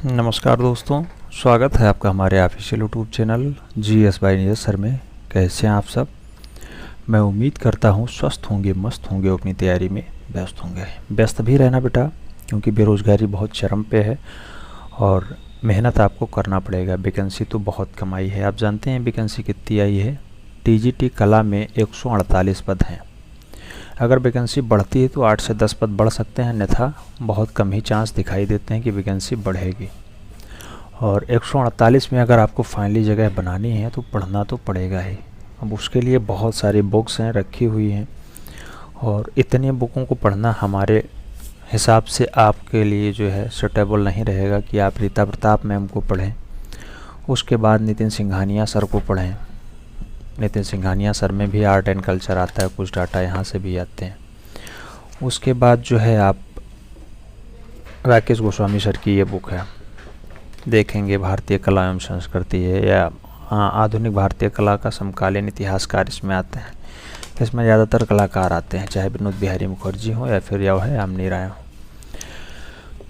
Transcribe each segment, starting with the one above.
नमस्कार दोस्तों, स्वागत है आपका हमारे official YouTube channel GS by Neeraj sir में। कैसे हैं आप सब? मैं उम्मीद करता हूं स्वस्थ होंगे, मस्त होंगे, अपनी तैयारी में व्यस्त होंगे। व्यस्त भी रहना बेटा, क्योंकि बेरोज़गारी बहुत चरम पे है और मेहनत आपको करना पड़ेगा। वैकेंसी तो बहुत कम आई है। आप जानते हैं वैकेंसी कितनी आई है? TGT कला में 148 पद हैं। अगर वैकेंसी बढ़ती है तो 8 से 10 पद बढ़ सकते हैं, अन्यथा बहुत कम ही चांस दिखाई देते हैं कि वैकेंसी बढ़ेगी। और 148 में अगर आपको फाइनली जगह बनानी है तो पढ़ना तो पड़ेगा ही। अब उसके लिए बहुत सारी बुक्स हैं, रखी हुई हैं, और इतने बुकों को पढ़ना हमारे हिसाब से आपके लिए जो है सूटेबल नहीं रहेगा कि आप रीता प्रताप मैम को पढ़ें, उसके बाद नितिन सिंघानिया सर को पढ़ें। नितिन सिंघानिया सर में भी आर्ट एंड कल्चर आता है, कुछ डाटा यहाँ से भी आते हैं। उसके बाद जो है आप राकेश गोस्वामी सर की ये बुक है, देखेंगे भारतीय कला एवं संस्कृति है, या आधुनिक भारतीय कला का समकालीन इतिहासकार इसमें आते हैं। इसमें ज़्यादातर कलाकार आते हैं, चाहे विनोद बिहारी मुखर्जी हो या फिर यह है यामिनी राय हो।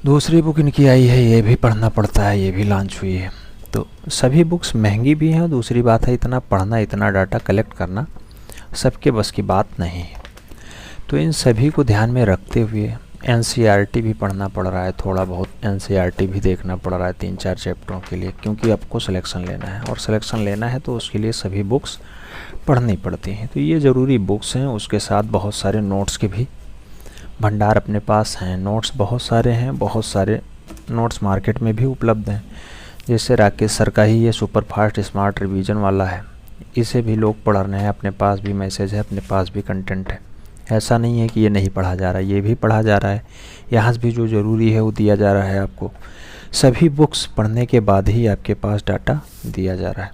दूसरी बुक इनकी आई है, ये भी पढ़ना पड़ता है, ये भी लॉन्च हुई है। तो सभी बुक्स महंगी भी हैं, और दूसरी बात है इतना पढ़ना, इतना डाटा कलेक्ट करना सबके बस की बात नहीं है। तो इन सभी को ध्यान में रखते हुए NCERT भी पढ़ना पड़ रहा है, थोड़ा बहुत NCERT भी देखना पड़ रहा है 3-4 चैप्टरों के लिए, क्योंकि आपको सिलेक्शन लेना है, और सिलेक्शन लेना है तो उसके लिए सभी बुक्स पढ़नी पड़ती हैं। तो ये ज़रूरी बुक्स हैं। उसके साथ बहुत सारे नोट्स के भी भंडार अपने पास हैं। नोट्स बहुत सारे हैं, बहुत सारे नोट्स मार्केट में भी उपलब्ध हैं। जैसे राकेश सर का ही ये सुपर फास्ट स्मार्ट रिवीजन वाला है, इसे भी लोग पढ़ रहे हैं। अपने पास भी मैसेज है, अपने पास भी कंटेंट है। ऐसा नहीं है कि ये नहीं पढ़ा जा रहा है, ये भी पढ़ा जा रहा है। यहाँ भी जो ज़रूरी है वो दिया जा रहा है आपको। सभी बुक्स पढ़ने के बाद ही आपके पास डाटा दिया जा रहा है।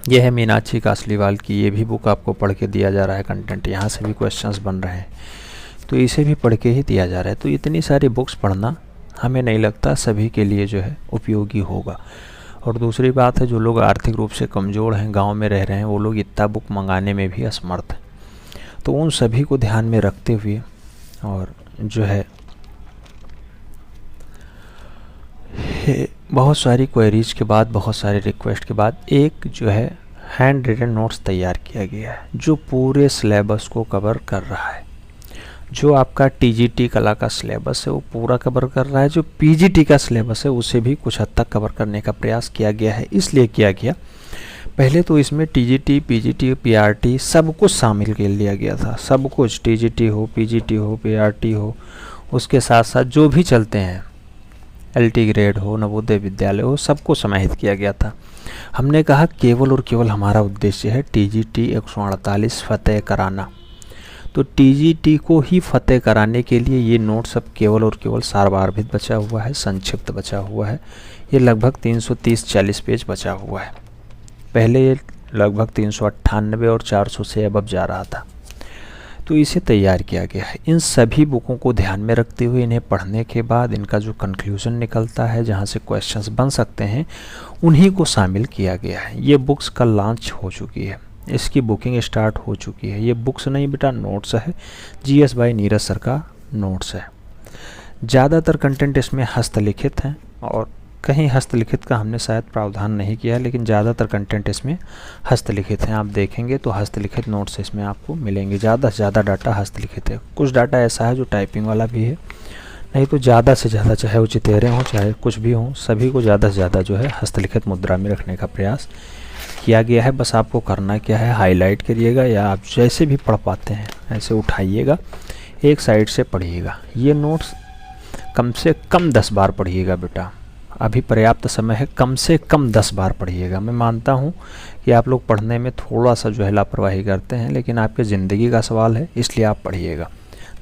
यह है मीनाक्षी कासलीवाल की, ये भी बुक आपको पढ़ के दिया जा रहा है कंटेंट। यहाँ से भी क्वेश्चंस बन रहे हैं, तो इसे भी पढ़ के ही दिया जा रहा है। तो इतनी सारी बुक्स पढ़ना हमें नहीं लगता सभी के लिए जो है उपयोगी होगा। और दूसरी बात है, जो लोग आर्थिक रूप से कमज़ोर हैं, गांव में रह रहे हैं, वो लोग इतना बुक मंगाने में भी असमर्थ हैं। तो उन सभी को ध्यान में रखते हुए और जो है बहुत सारी क्वेरीज के बाद, बहुत सारे रिक्वेस्ट के बाद एक जो है हैंड रिटन नोट्स तैयार किया गया है, जो पूरे सिलेबस को कवर कर रहा है। जो आपका TGT कला का सिलेबस है वो पूरा कवर कर रहा है। जो PGT का सिलेबस है उसे भी कुछ हद तक कवर करने का प्रयास किया गया है। इसलिए किया गया, पहले तो इसमें TGT, PGT, PRT सब कुछ शामिल कर लिया गया था। सब कुछ, TGT हो, PGT हो, PRT हो, उसके साथ साथ जो भी चलते हैं, LT ग्रेड हो, नवोदय विद्यालय हो, सबको समाहित किया गया था। हमने कहा केवल और केवल हमारा उद्देश्य है TGT 148 फतेह कराना। तो TGT को ही फतेह कराने के लिए ये नोट्स अब केवल और केवल सारवार्भित बचा हुआ है, संक्षिप्त बचा हुआ है। ये लगभग 330-40 पेज बचा हुआ है। पहले ये लगभग 398 और 400 से अबव जा रहा था। तो इसे तैयार किया गया है। इन सभी बुकों को ध्यान में रखते हुए इन्हें पढ़ने के बाद इनका जो कंक्लूजन निकलता है, जहाँ से क्वेश्चंस बन सकते हैं, उन्हीं को शामिल किया गया है। ये बुक्स कल लॉन्च हो चुकी है, इसकी बुकिंग स्टार्ट हो चुकी है। ये बुक्स नहीं बेटा, नोट्स है। GS बाय नीरज सर का नोट्स है। ज़्यादातर कंटेंट इसमें हस्तलिखित हैं, और कहीं हस्तलिखित का हमने शायद प्रावधान नहीं किया है, लेकिन ज़्यादातर कंटेंट इसमें हस्तलिखित हैं। आप देखेंगे तो हस्तलिखित नोट्स इसमें आपको मिलेंगे। ज़्यादा से ज़्यादा डाटा हस्तलिखित है। कुछ डाटा ऐसा है जो टाइपिंग वाला भी है, नहीं तो ज़्यादा से ज़्यादा, चाहे वो चितेरे हों चाहे कुछ भी हों, सभी को ज़्यादा से ज़्यादा जो है हस्तलिखित मुद्रा में रखने का प्रयास किया गया है। बस आपको करना क्या है, हाईलाइट करिएगा, या आप जैसे भी पढ़ पाते हैं ऐसे उठाइएगा, एक साइड से पढ़िएगा। ये नोट्स कम से कम 10 बार पढ़िएगा बेटा, अभी पर्याप्त समय है। कम से कम 10 बार पढ़िएगा। मैं मानता हूँ कि आप लोग पढ़ने में थोड़ा सा जो है लापरवाही करते हैं, लेकिन आपके ज़िंदगी का सवाल है, इसलिए आप पढ़िएगा।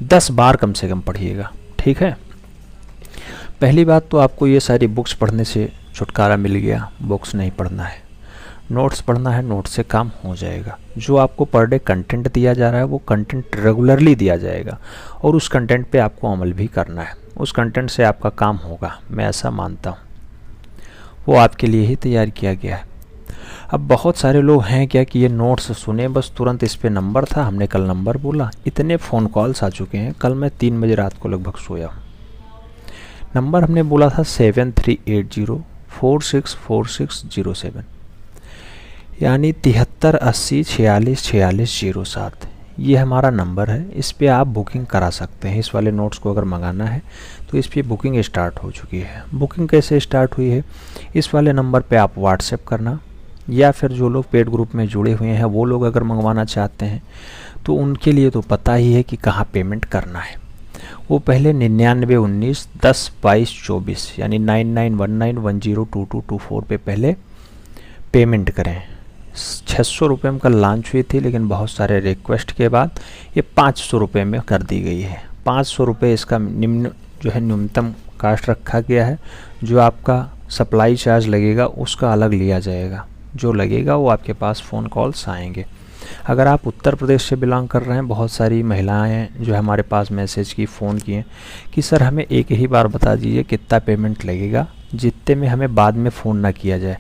10 बार कम से कम पढ़िएगा, ठीक है। पहली बात तो आपको ये सारी बुक्स पढ़ने से छुटकारा मिल गया। बुक्स नहीं पढ़ना है, नोट्स पढ़ना है। नोट्स से काम हो जाएगा। जो आपको पर डे कंटेंट दिया जा रहा है वो कंटेंट रेगुलरली दिया जाएगा, और उस कंटेंट पे आपको अमल भी करना है। उस कंटेंट से आपका काम होगा, मैं ऐसा मानता हूँ। वो आपके लिए ही तैयार किया गया है। अब बहुत सारे लोग हैं क्या कि ये नोट्स सुने बस तुरंत, इस पे नंबर था, हमने कल नंबर बोला। इतने फ़ोन कॉल्स आ चुके हैं। कल मैं 3 बजे रात को लगभग सोया हूँ। नंबर हमने बोला था 7380464607, यानी 7380464607। ये हमारा नंबर है, इस पे आप बुकिंग करा सकते हैं। इस वाले नोट्स को अगर मंगाना है तो इस पे बुकिंग स्टार्ट हो चुकी है। बुकिंग कैसे स्टार्ट हुई है, इस वाले नंबर पे आप व्हाट्सएप करना, या फिर जो लोग पेड ग्रुप में जुड़े हुए हैं वो लोग अगर मंगवाना चाहते हैं तो उनके लिए तो पता ही है कि कहाँ पेमेंट करना है। वो पहले 9919102224 यानी 9919102224 पे पहले पेमेंट करें। 600 रुपये में कल लॉन्च हुई थी, लेकिन बहुत सारे रिक्वेस्ट के बाद ये 500 रुपये में कर दी गई है। 500 रुपये इसका न्यूनतम कास्ट रखा गया है। जो आपका सप्लाई चार्ज लगेगा उसका अलग लिया जाएगा, जो लगेगा वो आपके पास फ़ोन कॉल्स आएंगे। अगर आप उत्तर प्रदेश से बिलोंग कर रहे हैं, बहुत सारी महिलाएं जो हमारे पास मैसेज की, फ़ोन किए कि सर हमें एक ही बार बता दीजिए कितना पेमेंट लगेगा, जितने में हमें बाद में फ़ोन ना किया जाए।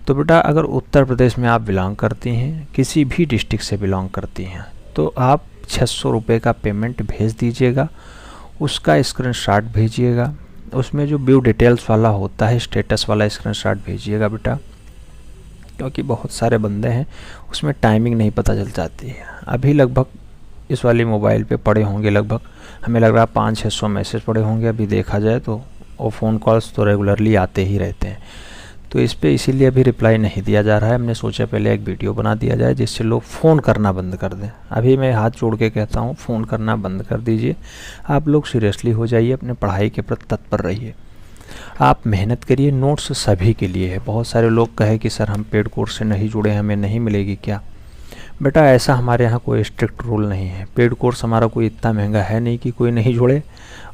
तो बेटा अगर उत्तर प्रदेश में आप बिलोंग करती हैं, किसी भी डिस्ट्रिक्ट से बिलोंग करती हैं, तो आप 600 रुपये का पेमेंट भेज दीजिएगा, उसका स्क्रीनशॉट भेजिएगा। उसमें जो व्यू डिटेल्स वाला होता है, स्टेटस वाला स्क्रीनशॉट भेजिएगा बेटा, क्योंकि बहुत सारे बंदे हैं उसमें टाइमिंग नहीं पता चल जाती है। अभी लगभग इस वाली मोबाइल पे पड़े होंगे, लगभग हमें लग रहा है 500-600 मैसेज पड़े होंगे अभी देखा जाए तो, और फ़ोन कॉल्स तो रेगुलरली आते ही रहते हैं। तो इस पे इसीलिए अभी रिप्लाई नहीं दिया जा रहा है। हमने सोचा पहले एक वीडियो बना दिया जाए जिससे लोग फ़ोन करना बंद कर दें। अभी मैं हाथ जोड़ के कहता हूँ, फ़ोन करना बंद कर दीजिए। आप लोग सीरियसली हो जाइए, अपने पढ़ाई के प्रति तत्पर रहिए, आप मेहनत करिए। नोट्स सभी के लिए है। बहुत सारे लोग कहे कि सर हम पेड कोर्स से नहीं जुड़े, हमें नहीं मिलेगी क्या। बेटा ऐसा हमारे यहाँ कोई स्ट्रिक्ट रूल नहीं है। पेड कोर्स हमारा कोई इतना महंगा है नहीं कि कोई नहीं जुड़े,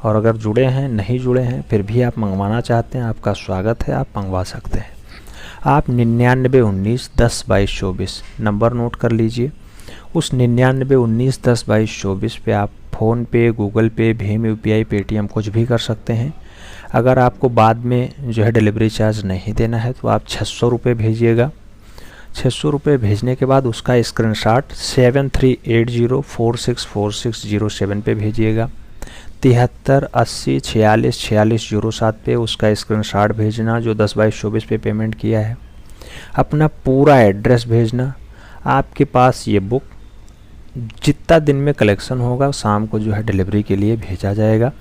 और अगर जुड़े हैं, नहीं जुड़े हैं, फिर भी आप मंगवाना चाहते हैं, आपका स्वागत है, आप मंगवा सकते हैं। आप 9919102224 नंबर नोट कर लीजिए। उस 9919102224 पे आप फ़ोन पे, गूगल पे, भीम UPI, पेटीएम कुछ भी कर सकते हैं। अगर आपको बाद में जो है डिलीवरी चार्ज नहीं देना है तो आप 600 रुपये भेजिएगा। 600 रुपये भेजने के बाद उसका स्क्रीनशॉट 7380464607 पे भेजिएगा। 7380464607 पे उसका स्क्रीनशॉट भेजना जो 10/22/24 पे पेमेंट किया है। अपना पूरा एड्रेस भेजना। आपके पास ये बुक जितना दिन में कलेक्शन होगा शाम को जो है डिलीवरी के लिए भेजा जाएगा।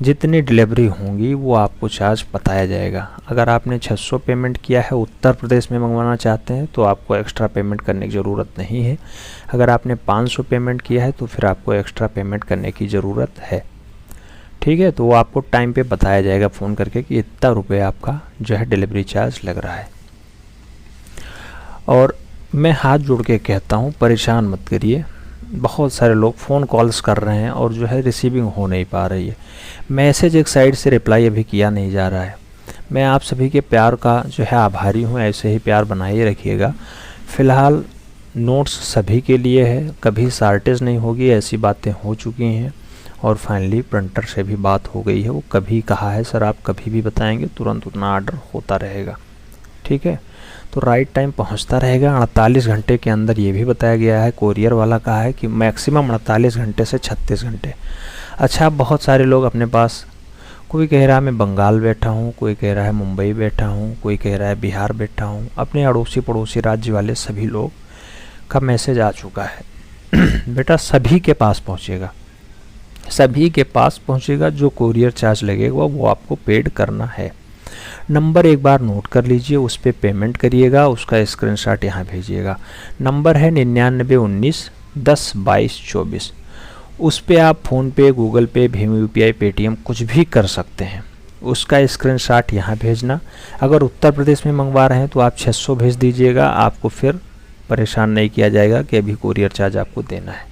जितनी डिलीवरी होंगी वो आपको चार्ज बताया जाएगा। अगर आपने 600 पेमेंट किया है, उत्तर प्रदेश में मंगवाना चाहते हैं तो आपको एक्स्ट्रा पेमेंट करने की ज़रूरत नहीं है। अगर आपने 500 पेमेंट किया है तो फिर आपको एक्स्ट्रा पेमेंट करने की ज़रूरत है। ठीक है, तो वो आपको टाइम पे बताया जाएगा फ़ोन करके कि इतना रुपये आपका जो है डिलीवरी चार्ज लग रहा है। और मैं हाथ जोड़ के कहता हूँ, परेशान मत करिए। बहुत सारे लोग फ़ोन कॉल्स कर रहे हैं और जो है रिसीविंग हो नहीं पा रही है। मैसेज एक साइड से रिप्लाई अभी किया नहीं जा रहा है। मैं आप सभी के प्यार का जो है आभारी हूँ, ऐसे ही प्यार बनाए रखिएगा। फ़िलहाल नोट्स सभी के लिए है, कभी शॉर्टेज नहीं होगी, ऐसी बातें हो चुकी हैं। और फाइनली प्रिंटर से भी बात हो गई है, वो कभी कहा है सर आप कभी भी बताएंगे तुरंत उतना ऑर्डर होता रहेगा। ठीक है, तो राइट टाइम पहुंचता रहेगा। 48 घंटे के अंदर ये भी बताया गया है, कोरियर वाला कहा है कि मैक्सिमम 48 घंटे से 36 घंटे। अच्छा, बहुत सारे लोग अपने पास, कोई कह रहा है मैं बंगाल बैठा हूँ, कोई कह रहा है मुंबई बैठा हूँ, कोई कह रहा है बिहार बैठा हूँ, अपने अड़ोसी पड़ोसी राज्य वाले सभी लोग का मैसेज आ चुका है। बेटा सभी के पास पहुँचेगा, सभी के पास पहुँचेगा। जो कोरियर चार्ज लगेगा वो आपको पेड करना है। नंबर एक बार नोट कर लीजिए, उस पर पेमेंट करिएगा, उसका स्क्रीनशॉट यहाँ भेजिएगा। नंबर है 9919102224। उस पर आप फ़ोन पे, गूगल पे, भीम UPI, पेटीएम कुछ भी कर सकते हैं। उसका स्क्रीनशॉट यहाँ भेजना। अगर उत्तर प्रदेश में मंगवा रहे हैं तो आप 600 भेज दीजिएगा, आपको फिर परेशान नहीं किया जाएगा कि अभी कोरियर चार्ज आपको देना है।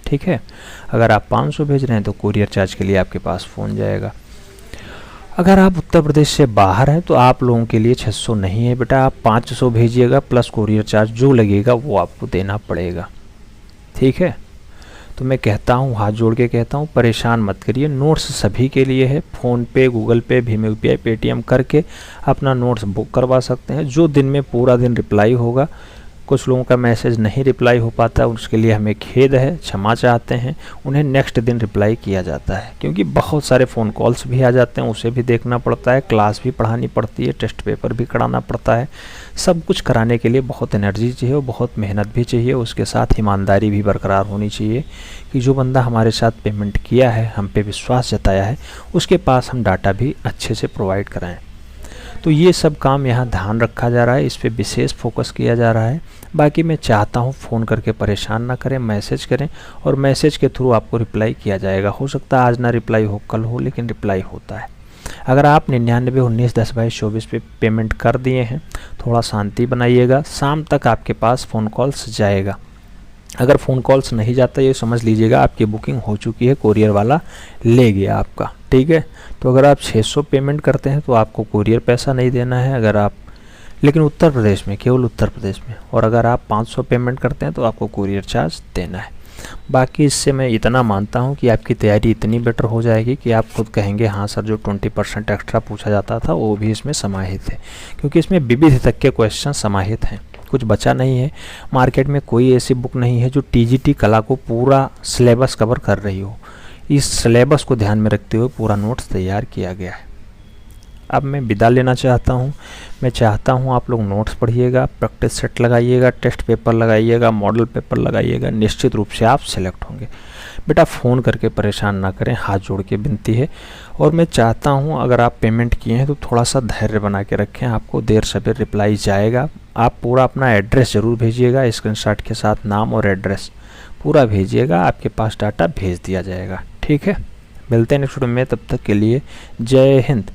ठीक है, अगर आप 500 भेज रहे हैं तो कोरियर चार्ज के लिए आपके पास फ़ोन जाएगा। अगर आप उत्तर प्रदेश से बाहर हैं तो आप लोगों के लिए 600 नहीं है बेटा, आप 500 भेजिएगा प्लस कोरियर चार्ज जो लगेगा वो आपको देना पड़ेगा। ठीक है, तो मैं कहता हूँ, हाथ जोड़ के कहता हूँ, परेशान मत करिए। नोट्स सभी के लिए है। फ़ोन पे, गूगल पे, भीम UPI, पेटीएम करके अपना नोट्स बुक करवा सकते हैं। जो दिन में पूरा दिन रिप्लाई होगा कुछ लोगों का मैसेज नहीं रिप्लाई हो पाता, उसके लिए हमें खेद है, क्षमा चाहते हैं। उन्हें नेक्स्ट दिन रिप्लाई किया जाता है, क्योंकि बहुत सारे फ़ोन कॉल्स भी आ जाते हैं, उसे भी देखना पड़ता है, क्लास भी पढ़ानी पड़ती है, टेस्ट पेपर भी कराना पड़ता है। सब कुछ कराने के लिए बहुत एनर्जी चाहिए और बहुत मेहनत भी चाहिए, उसके साथ ईमानदारी भी बरकरार होनी चाहिए कि जो बंदा हमारे साथ पेमेंट किया है, हम पे विश्वास जताया है, उसके पास हम डाटा भी अच्छे से प्रोवाइड कराएँ। तो ये सब काम यहाँ ध्यान रखा जा रहा है, इस पे विशेष फोकस किया जा रहा है। बाकी मैं चाहता हूँ फ़ोन करके परेशान ना करें, मैसेज करें, और मैसेज के थ्रू आपको रिप्लाई किया जाएगा। हो सकता है आज ना रिप्लाई हो, कल हो, लेकिन रिप्लाई होता है। अगर आप 9919102224 पे पेमेंट कर दिए हैं, थोड़ा शांति बनाइएगा, शाम तक आपके पास फ़ोन कॉल्स जाएगा। अगर फ़ोन कॉल्स नहीं जाता, ये समझ लीजिएगा आपकी बुकिंग हो चुकी है, कोरियर वाला ले गया आपका, ठीक है। तो अगर आप 600 पेमेंट करते हैं तो आपको कोरियर पैसा नहीं देना है, अगर आप, लेकिन उत्तर प्रदेश में, केवल उत्तर प्रदेश में। और अगर आप 500 पेमेंट करते हैं तो आपको कोरियर चार्ज देना है। बाकी इससे मैं इतना मानता हूं कि आपकी तैयारी इतनी बेटर हो जाएगी कि आप खुद कहेंगे हाँ सर, जो 20% एक्स्ट्रा पूछा जाता था वो भी इसमें समाहित है, क्योंकि इसमें विविध तक के क्वेश्चन समाहित हैं, कुछ बचा नहीं है। मार्केट में कोई ऐसी बुक नहीं है जो टीजीटी कला को पूरा सिलेबस कवर कर रही हो। इस सिलेबस को ध्यान में रखते हुए पूरा नोट्स तैयार किया गया है। अब मैं विदा लेना चाहता हूँ। मैं चाहता हूँ आप लोग नोट्स पढ़िएगा, प्रैक्टिस सेट लगाइएगा, टेस्ट पेपर लगाइएगा, मॉडल पेपर लगाइएगा, निश्चित रूप से आप सिलेक्ट होंगे। बेटा फ़ोन करके परेशान ना करें, हाथ जोड़ के विनती है। और मैं चाहता हूँ अगर आप पेमेंट किए हैं तो थोड़ा सा धैर्य बना के रखें, आपको देर सवेर रिप्लाई जाएगा। आप पूरा अपना एड्रेस ज़रूर भेजिएगा, स्क्रीनशॉट के साथ नाम और एड्रेस पूरा भेजिएगा, आपके पास डाटा भेज दिया जाएगा, ठीक है। मिलते हैं नेक्स्ट वीडियो में, तब तक के लिए जय हिंद।